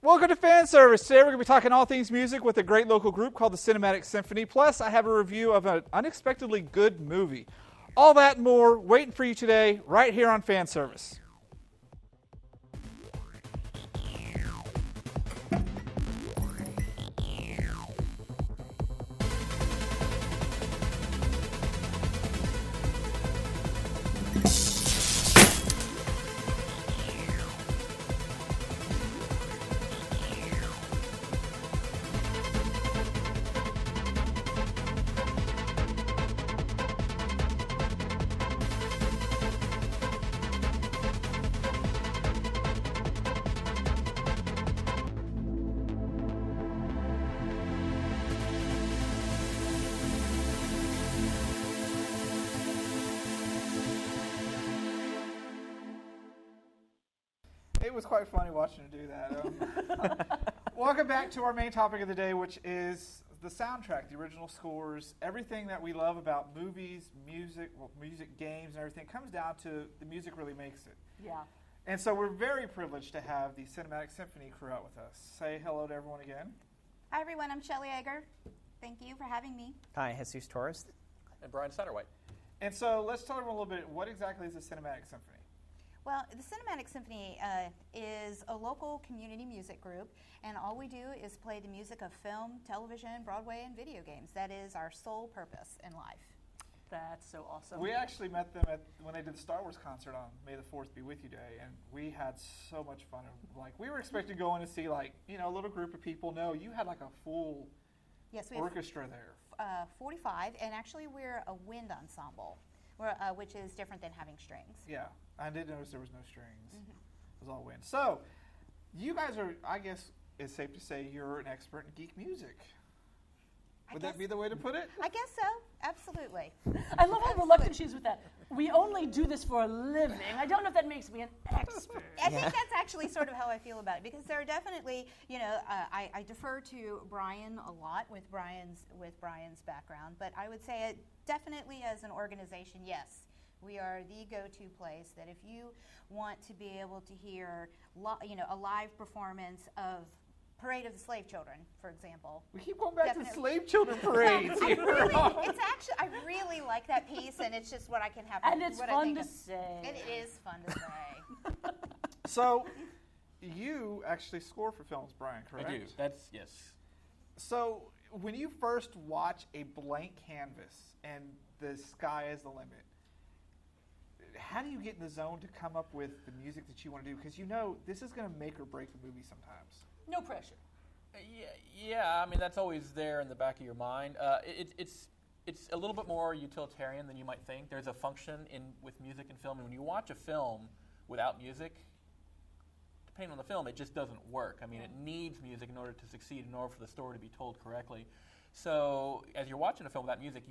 Welcome to Fanservice. Today we're going to be talking all things music with a great local group called the Cinematic Symphony. Plus, I have a review of an unexpectedly good movie. All that and more waiting for you today right here on Fanservice. It was quite funny watching her do that. Welcome back to our main topic of the day, which is the soundtrack, the original scores, everything that we love about movies, music, games, and everything comes down to the music really makes it. Yeah. And so we're very privileged to have the Cinematic Symphony crew out with us. Say hello to everyone again. Hi, everyone. I'm Shelly Egger. Thank you for having me. Hi, Jesus Torres. And Brian Satterwhite. And so let's tell everyone a little bit, what exactly is the Cinematic Symphony? Well, the Cinematic Symphony is a local community music group, and all we do is play the music of film, television, Broadway, and video games. That is our sole purpose in life. That's so awesome. We actually met them when they did the Star Wars concert on May the 4th Be With You Day, and we had so much fun. Like, we were expecting to go in and see, like, you know, a little group of people. No, you had like a full orchestra there. 45, and actually we're a wind ensemble, which is different than having strings. Yeah, I did notice there was no strings. Mm-hmm. It was all wind. So, you guys are, I guess it's safe to say you're an expert in geek music. Would that be the way to put it? I guess so. Absolutely. I love how reluctant she is with that. We only do this for a living. I don't know if that makes me an expert. I think that's actually sort of how I feel about it, because there are definitely, you know, I defer to Brian a lot with Brian's background, but I would say it definitely as an organization, yes. We are the go-to place that if you want to be able to hear, a live performance of Parade of the Slave Children, for example. We keep going back to the Slave Children parades. I really like that piece, and it's just what I can have. And it's fun to say. It is fun to say. So, you actually score for films, Brian, correct? I do. Yes. So, when you first watch a blank canvas and the sky is the limit, how do you get in the zone to come up with the music that you want to do? Because you know this is going to make or break the movie sometimes. No pressure. Yeah. I mean, that's always there in the back of your mind. It's a little bit more utilitarian than you might think. There's a function with music and film, and when you watch a film without music, depending on the film, it just doesn't work. I mean, it needs music in order to succeed, in order for the story to be told correctly. So, as you're watching a film without music,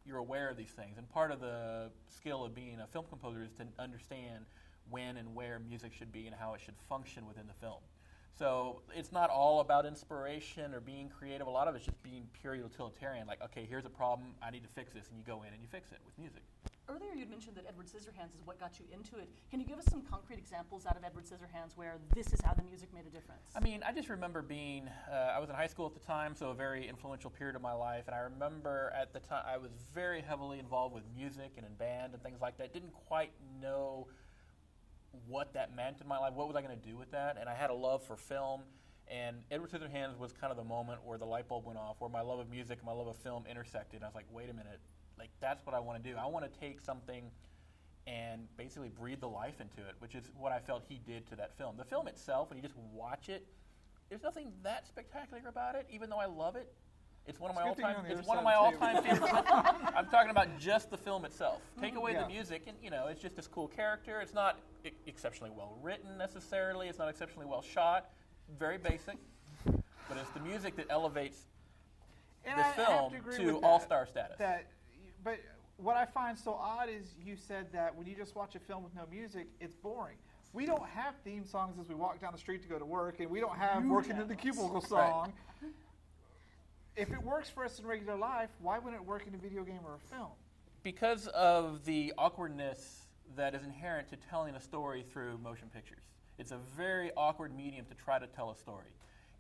you're aware of these things, and part of the skill of being a film composer is to understand when and where music should be and how it should function within the film. So it's not all about inspiration or being creative. A lot of it's just being pure utilitarian. Like, okay, here's a problem. I need to fix this. And you go in and you fix it with music. Earlier you'd mentioned that Edward Scissorhands is what got you into it. Can you give us some concrete examples out of Edward Scissorhands where this is how the music made a difference? I mean, I just remember being, I was in high school at the time, so a very influential period of my life. And I remember at the time I was very heavily involved with music and in band and things like that. Didn't quite know what that meant in my life. What was I going to do with that? And I had a love for film, and Edward Scissorhands was kind of the moment where the light bulb went off, where my love of music and my love of film intersected. And I was like, wait a minute, like that's what I want to do. I want to take something and basically breathe the life into it, which is what I felt he did to that film. The film itself, when you just watch it, there's nothing that spectacular about it, even though I love it. It's one of my all-time. It's one of my all-time favorite. I'm talking about just the film itself. Take away the music, and it's just this cool character. It's not exceptionally well written necessarily. It's not exceptionally well shot. Very basic, but it's the music that elevates this film to all-star status. But what I find so odd is you said that when you just watch a film with no music, it's boring. We don't have theme songs as we walk down the street to go to work, and we don't have Working in the Cubicle song. Right. If it works for us in regular life, why wouldn't it work in a video game or a film? Because of the awkwardness that is inherent to telling a story through motion pictures. It's a very awkward medium to try to tell a story.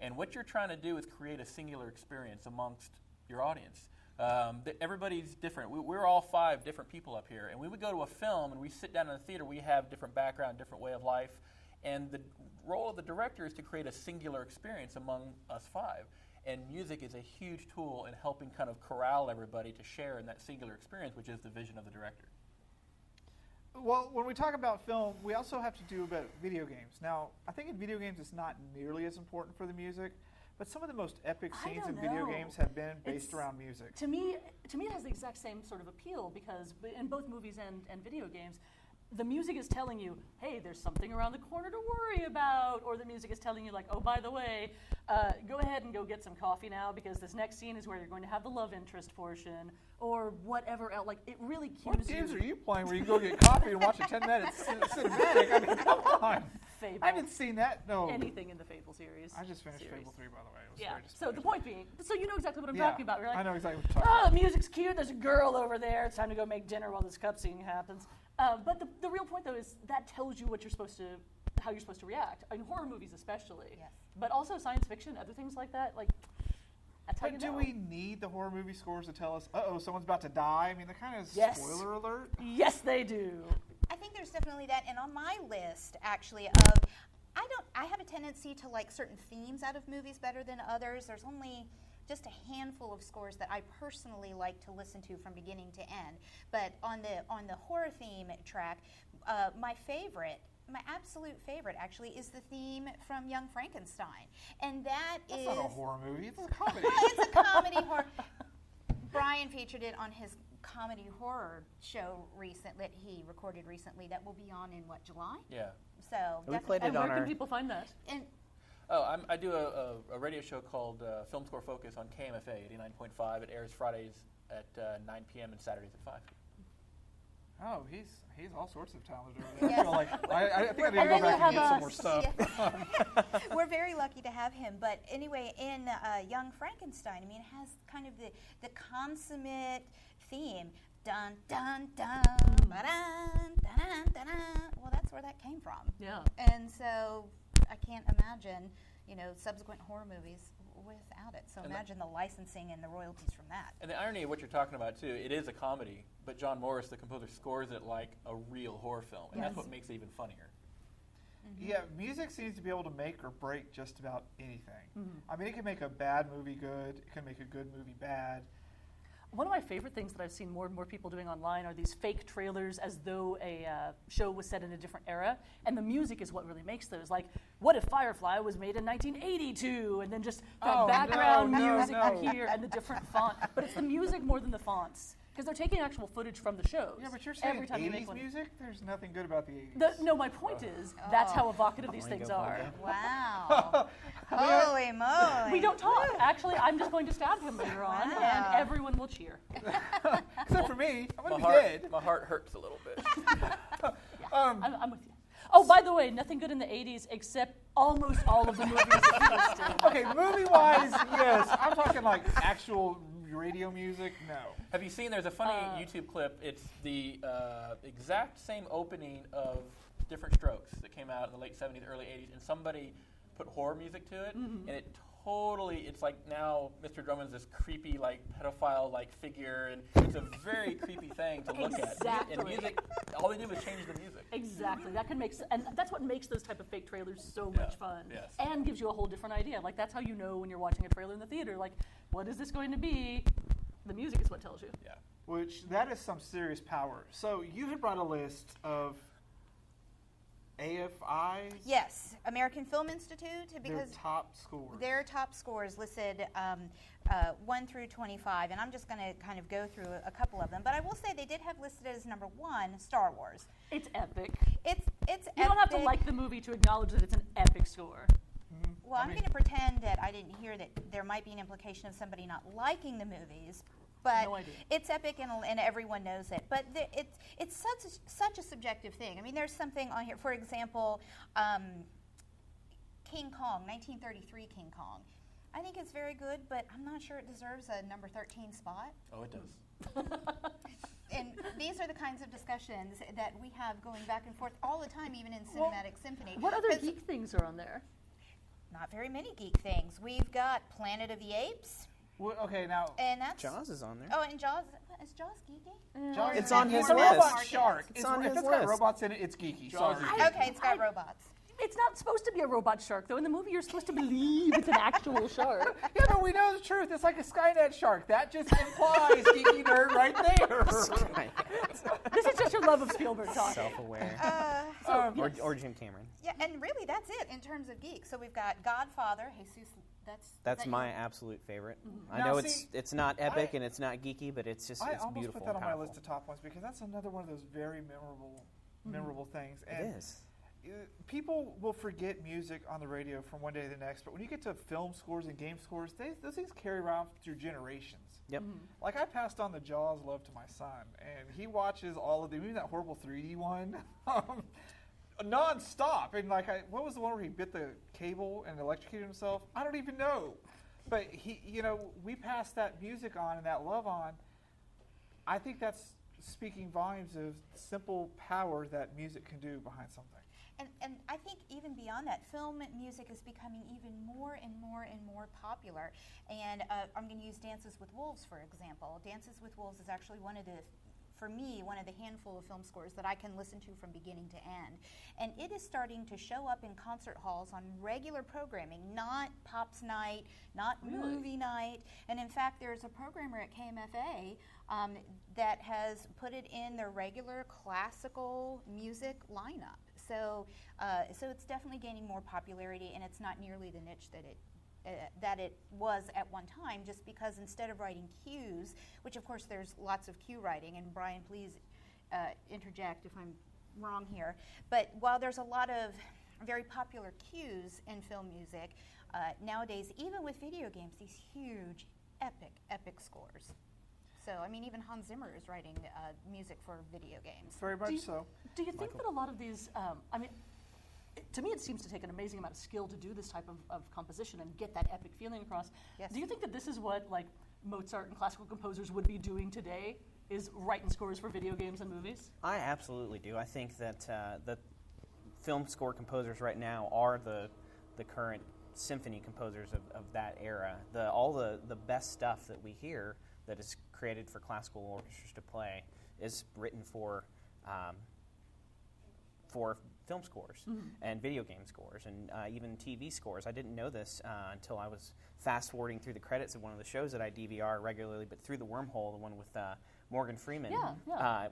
And what you're trying to do is create a singular experience amongst your audience. Everybody's different. We're all 5 different people up here. And we would go to a film and we sit down in the theater, we have different background, different way of life. And the role of the director is to create a singular experience among us 5. And music is a huge tool in helping kind of corral everybody to share in that singular experience, which is the vision of the director. Well, when we talk about film, we also have to do about video games. Now, I think in video games it's not nearly as important for the music, but some of the most epic scenes in video games have been based around music. To me, it has the exact same sort of appeal because in both movies and video games, the music is telling you, hey, there's something around the corner to worry about, or the music is telling you, like, oh, by the way, go ahead and go get some coffee now because this next scene is where you're going to have the love interest portion, or whatever else. Like, it really cues you. What games are you playing where you go get coffee and watch a 10-minute cinematic? I mean, come on. Fable. I haven't seen that. No. Anything in the Fable series. I just finished Fable 3, by the way. It was Yeah. very So the point being, so you know exactly what I'm talking about, right? I know exactly what you're talking Oh, about. the music's cute. There's a girl over there. It's time to go make dinner while this cutscene happens. But the real point, though, is that tells you what you're supposed to, how you're supposed to react. In horror movies, especially. Yes. But also science fiction, other things like that. Like, that's how you But know. do we need the horror movie scores to tell us, uh-oh, someone's about to die? I mean, they're kind of Yes. spoiler alert. Yes, they do. I think there's definitely that, and on my list, actually, I have a tendency to like certain themes out of movies better than others. There's only just a handful of scores that I personally like to listen to from beginning to end. But on the horror theme track, my absolute favorite actually is the theme from Young Frankenstein, and That's not a horror movie. It's a comedy. Well, it's a comedy horror. Brian featured it on his comedy horror show that he recorded recently. That will be on in July? Yeah. So We played it And on where can our. people find that? and Oh, I do a radio show called Film Score Focus on KMFA 89.5. It airs Fridays at 9 p.m. and Saturdays at 5. Oh, he's all sorts of talented over there. Yes. I feel like I think I need to And go then back you and get have some more stuff. yeah. We're very lucky to have him. But anyway, in Young Frankenstein, I mean, it has kind of the consummate theme. Dun dun dun, ba-dun, dun dun dun. Well, that's where that came from. Yeah. And so I can't imagine, subsequent horror movies without it. So And imagine the licensing and the royalties from that. And the irony of what you're talking about, too, it is a comedy, but John Morris, the composer, scores it like a real horror film. And that's Yes. what makes it even funnier. Yeah, music seems to be able to make or break just about anything. I mean, it can make a bad movie good. It can make a good movie bad. One of my favorite things that I've seen more and more people doing online are these fake trailers as though a show was set in a different era. And the music is what really makes those. Like, what if Firefly was made in 1982? And then just that Oh, background no, music no. here and the different font. But it's the music more than the fonts. Because they're taking actual footage from the shows. Yeah, but you're saying every time you make 80s one. music? There's nothing good about the 80s. No, my point is, that's how evocative these things are. Wow. Holy moly. We don't talk. Actually, I'm just going to stab him later on, Wow. and everyone will cheer. Except for me. I'm going to be heart, dead. my heart hurts a little bit. I'm with you. Oh, by the way, nothing good in the 80s except almost all of the movies that he listed. Okay, movie-wise, yes. I'm talking like actual radio music, no. Have you seen, there's a funny YouTube clip. It's the exact same opening of Different Strokes that came out in the late 70s, early 80s, and somebody put horror music to it, and it totally, it's like now Mr. Drummond's this creepy, like, pedophile-like figure, and it's a very creepy thing to look at. Exactly. And music, all they do is change the music. Exactly. That can make, and that's what makes those type of fake trailers so Yeah. much fun. Yes. And gives you a whole different idea. Like, that's how you know when you're watching a trailer in the theater. Like, what is this going to be? The music is what tells you. Yeah. Which, that is some serious power. So you had brought a list of AFI's, Yes, American Film Institute, their because top scores. their top scores listed 1 through 25, and I'm just going to kind of go through a couple of them. But I will say they did have listed as number 1 Star Wars. It's epic. It's You don't have to epic. like the movie to acknowledge that it's an epic score. Well, I'm going to pretend that I didn't hear that there might be an implication of somebody not liking the movies, but No idea. it's epic and everyone knows it. But it's such a subjective thing. I mean, there's something on here. For example, King Kong, 1933 King Kong. I think it's very good, but I'm not sure it deserves a number 13 spot. Oh, it does. and these are the kinds of discussions that we have going back and forth all the time, even in Cinematic Symphony. What other geek things are on there? Not very many geek things. We've got Planet of the Apes. Well, okay, now And that's Jaws is on there. Oh, and Jaws. Is Jaws geeky? Jaws It's is on geeky. his It's a list. robot shark. It's on if his it's got list. robots in it, it's geeky. Jaws Sorry. is geeky. Okay, it's got robots. It's not supposed to be a robot shark, though. In the movie, you're supposed to believe it's an actual shark. Yeah, but we know the truth. It's like a Skynet shark. That just implies geeky nerd right there. This is just your love of Spielberg talking. Self-aware. Yes. Or Jim Cameron. Yeah, and really that's it in terms of geeks. So we've got Godfather, Jesus. That's that my you? absolute favorite. I Now, know see, it's not epic and it's not geeky, but it's just I it's almost beautiful. put that on and my powerful. list of top ones because that's another one of those very memorable things. And It is. people will forget music on the radio from one day to the next, but when you get to film scores and game scores, those things carry around through generations. Yep. Like I passed on the Jaws love to my son, and he watches all of them, even that horrible 3D one, non-stop. And like, what was the one where he bit the cable and electrocuted himself? I don't even know. But we passed that music on and that love on. I think that's speaking volumes of simple power that music can do behind something. And I think even beyond that, film music is becoming even more and more and more popular. And I'm going to use Dances with Wolves, for example. Dances with Wolves is actually one of the handful of film scores that I can listen to from beginning to end. And it is starting to show up in concert halls on regular programming, not Pops Night, not Movie Night. And in fact, there's a programmer at KMFA that has put it in their regular classical music lineup. So it's definitely gaining more popularity, and it's not nearly the niche that it was at one time, just because instead of writing cues, which of course there's lots of cue writing, and Brian, please interject if I'm wrong here, but while there's a lot of very popular cues in film music, nowadays, even with video games, these huge, epic scores. So, I mean, even Hans Zimmer is writing music for video games. Very much so. Do you think that a lot of these, to me it seems to take an amazing amount of skill to do this type of composition and get that epic feeling across. Yes. Do you think that this is what like Mozart and classical composers would be doing today, is writing scores for video games and movies? I absolutely do. I think that the film score composers right now are the current symphony composers of that era. All the best stuff that we hear that is created for classical orchestras to play is written for film scores and video game scores and even TV scores. I didn't know this until I was fast-forwarding through the credits of one of the shows that I DVR regularly, but through the wormhole, the one with Morgan Freeman. Yeah.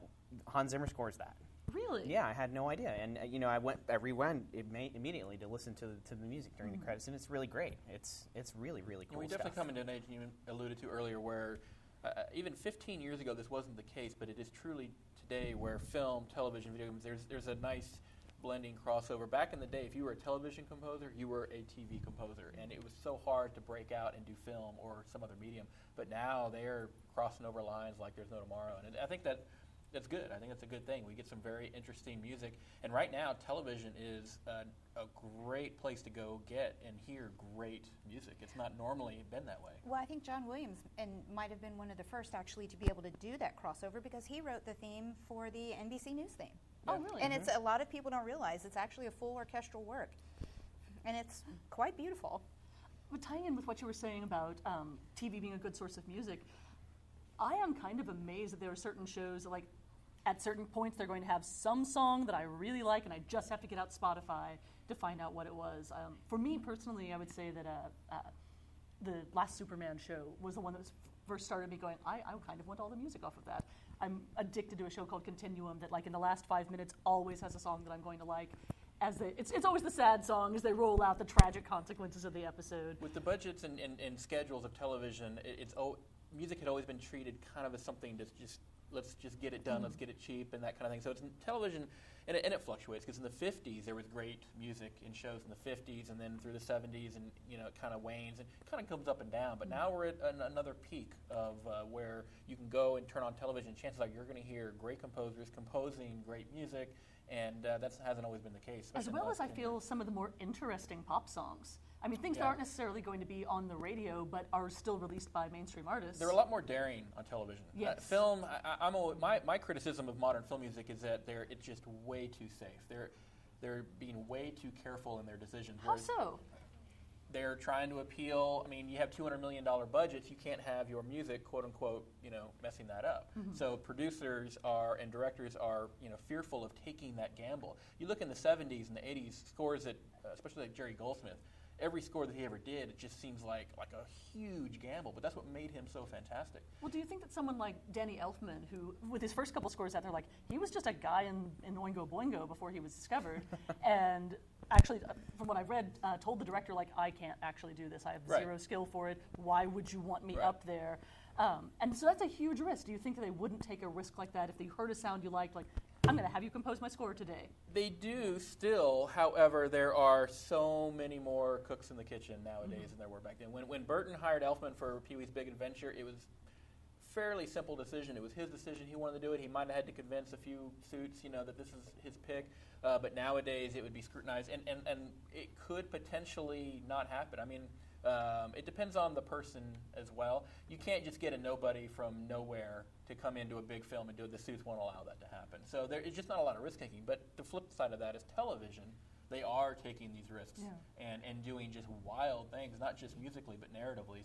Hans Zimmer scores that. Really? Yeah, I had no idea, and I rewound it immediately to listen to the music during the credits, and it's really great. It's really cool We stuff. definitely come into an age you alluded to earlier where even 15 years ago this wasn't the case, but it is truly today where film, television, video games, there's a nice blending crossover. Back in the day, if you were a television composer, you were a TV composer, and it was so hard to break out and do film or some other medium. But now they're crossing over lines like there's no tomorrow, and I think that's good. I think that's a good thing. We get some very interesting music, and right now television is a great place to go get and hear great music. It's not normally been that way. Well, I think John Williams might have been one of the first actually to be able to do that crossover, because he wrote the theme for the NBC News theme. Oh, really? And it's a lot of people don't realize it's actually a full orchestral work, and it's quite beautiful. But tying in with what you were saying about TV being a good source of music, I am kind of amazed that there are certain shows that, like, at certain points they're going to have some song that I really like, and I just have to get out Spotify to find out what it was. For me personally, I would say that the last Superman show was the one that first started me going, I kind of want all the music off of that. I'm addicted to a show called Continuum that, like, in the last 5 minutes always has a song that I'm going to like. It's always the sad song as they roll out the tragic consequences of the episode. With the budgets and schedules of television, music had always been treated kind of as something that's just, let's just get it done, let's get it cheap, and that kind of thing. So it's television, and it fluctuates, because in the 50s there was great music in shows in the 50s, and then through the 70s, and it kind of wanes and kind of comes up and down. But now we're at another peak of where you can go and turn on television. Chances are you're going to hear great composers composing great music, and that hasn't always been the case. As well as I feel some of the more interesting pop songs. I mean, things that Yeah. aren't necessarily going to be on the radio, but are still released by mainstream artists. They're a lot more daring on television. Yes. Film, my criticism of modern film music is that it's just way too safe. They're being way too careful in their decisions. How so? They're trying to appeal. I mean, you have $200 million budgets. You can't have your music, quote unquote, messing that up. So producers and directors are, fearful of taking that gamble. You look in the 70s and the 80s scores that, especially like Jerry Goldsmith, every score that he ever did, it just seems like a huge gamble. But that's what made him so fantastic. Well, do you think that someone like Danny Elfman, who, with his first couple scores out there, he was just a guy in Oingo Boingo before he was discovered, and actually, from what I've read, told the director, I can't actually do this. I have zero skill for it. Why would you want me up there? And so that's a huge risk. Do you think that they wouldn't take a risk like that if they heard a sound you liked, I'm going to have you compose my score today? They do still, however, there are so many more cooks in the kitchen nowadays than there were back then. When Burton hired Elfman for Pee-wee's Big Adventure, it was a fairly simple decision. It was his decision. He wanted to do it. He might have had to convince a few suits, that this is his pick. But nowadays, it would be scrutinized, and it could potentially not happen. I mean, it depends on the person as well. You can't just get a nobody from nowhere to come into a big film and do it. The suits won't allow that to happen. So there is just not a lot of risk taking. But the flip side of that is television. They are taking these risks and doing just wild things, not just musically, but narratively.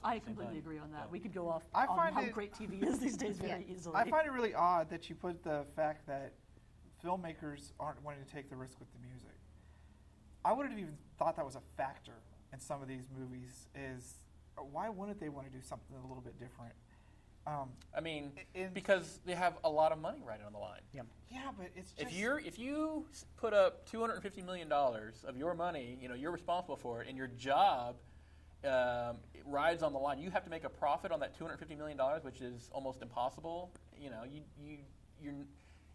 I completely agree on that. Yeah. We could go off I on find how it- great TV is these days very easily. I find it really odd that you put the fact that filmmakers aren't wanting to take the risk with the music. I wouldn't have even thought that was a factor in some of these movies. Why wouldn't they want to do something a little bit different? I mean, because they have a lot of money right on the line. Yeah, but it's just... If you put up $250 million of your money, you're responsible for it, and your job it rides on the line. You have to make a profit on that $250 million, which is almost impossible.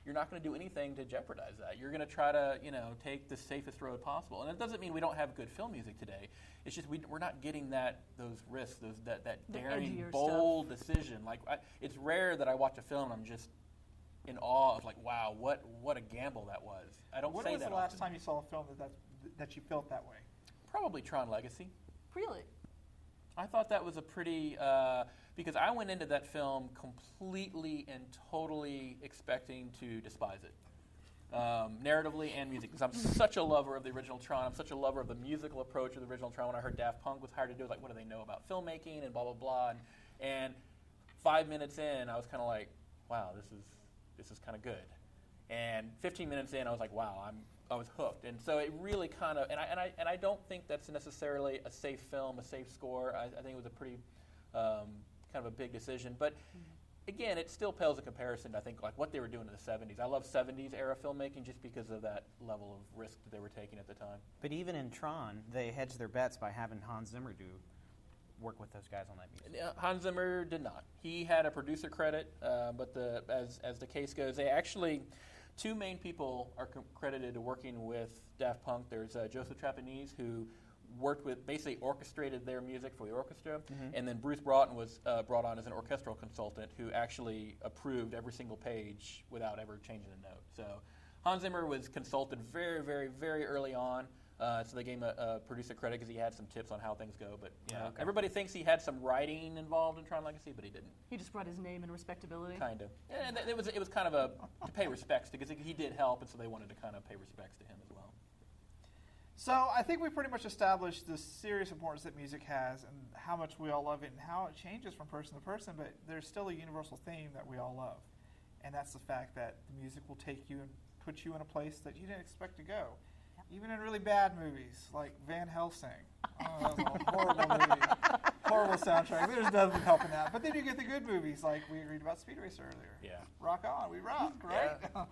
You're not going to do anything to jeopardize that. You're going to try to, take the safest road possible. And it doesn't mean we don't have good film music today. It's just we're not getting those risks, that daring, edgier bold decision. It's rare that I watch a film and I'm just in awe of wow, what a gamble that was. I don't When say was that the last often. time you saw a film that you felt that way? Probably Tron Legacy. Really? I thought that was a pretty, because I went into that film completely and totally expecting to despise it. Narratively and music, because I'm such a lover of the original Tron. I'm such a lover of the musical approach of the original Tron. When I heard Daft Punk was hired to do it, what do they know about filmmaking and blah, blah, blah. And 5 minutes in, I was kind of like, wow, this is kind of good. And 15 minutes in, I was like, wow, I was hooked. And so it really kind of, and I don't think that's necessarily a safe film, a safe score. I think it was a pretty kind of a big decision. But again, it still pales in comparison to, I think, what they were doing in the 70s. I love 70s era filmmaking just because of that level of risk that they were taking at the time. But even in Tron, they hedged their bets by having Hans Zimmer work with those guys on that music. Hans Zimmer did not. He had a producer credit, but as the case goes, they actually, two main people are credited to working with Daft Punk. There's Joseph Trapanese, who basically orchestrated their music for the orchestra, and then Bruce Broughton was brought on as an orchestral consultant who actually approved every single page without ever changing a note. So Hans Zimmer was consulted very, very, very early on, so they gave him a producer credit because he had some tips on how things go. But everybody thinks he had some writing involved in Tron Legacy, but he didn't. He just brought his name and respectability. Kind of. And it was kind of to pay respects, because he did help, and so they wanted to kind of pay respects to him as well. So I think we pretty much established the serious importance that music has and how much we all love it and how it changes from person to person, but there's still a universal theme that we all love. And that's the fact that the music will take you and put you in a place that you didn't expect to go. Even in really bad movies like Van Helsing. Oh, that was a horrible movie. Horrible soundtrack. There's nothing helping that. But then you get the good movies like we agreed about Speed Racer earlier. Yeah. Rock on, we rock, right? Yeah.